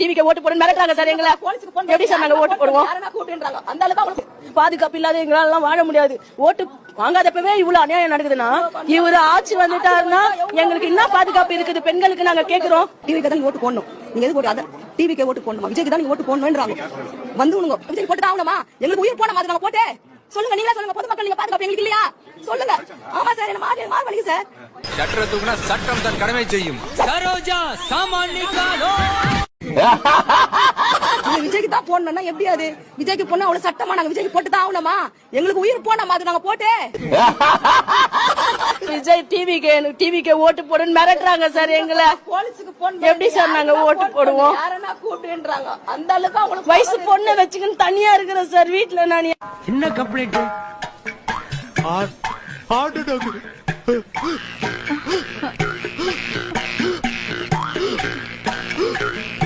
டிவிக்கு ஓட்டு போடுன்னு மிரட்டுறாங்க சார் எங்களை. எப்படி சார் நாங்க ஓட்டு போடுவோம்? அந்த அளவுக்கு பாதுகாப்பு இல்லாத எங்களால வாழ முடியாது. ஓட்டு வாங்காதப்பவே இவ்வளவு அநியாயம் நடக்குதுன்னா இவரு ஆட்சி வந்துட்டாருன்னா எங்களுக்கு என்ன பாதுகாப்பு இருக்குது பெண்களுக்கு? நாங்க கேக்குறோம். டிவிக்கு தான் ஓட்டு போடணும். நீங்க எது போட்டு டிவிக்கு ஓட்டு போடணுமா? விஜய்க்கு தான் ஓட்டு போடணும்ன்றாங்க. வந்து விஜய் போட்டு தான் ஆகணுமா? எங்களுக்கு உயிர் போன மாதிரி நாங்க போட்டு சொல்லுங்க. நீங்களா சொல்லுங்க. பொதுமக்கள் நீங்க பாதுகாப்பு எங்களுக்கு இல்லையா? சொல்லுங்க. ஆமா சார், என்ன மார்வலிங்க சார். சட்டத்துக்குனா சட்டம் தன் கடமை செய்யும். சரோஜா சாமானிகாலோ விஜய்க்கு தான் போடணும்னா எப்படி அது? விஜய்க்கு போனா அவ்வளவு சட்டமா? நாங்க விஜய்க்கு போட்டு தான் ஆகணுமா? எங்களுக்கு உயிர் போன மாதிரி நாங்க போட்டு விஜய் டிவிக்கு ஓட்டு போடுன்னு மிரட்டுறாங்க சார் எங்களை. எப்படி சார் நாங்க ஓட்டு போடுவோம்? அந்த அளவுக்கு வயசு பொண்ணை வச்சுக்கின்னு தனியா இருக்கிற சார் வீட்டுல. நான் என்ன கம்ப்ளைண்ட்? Heart attack.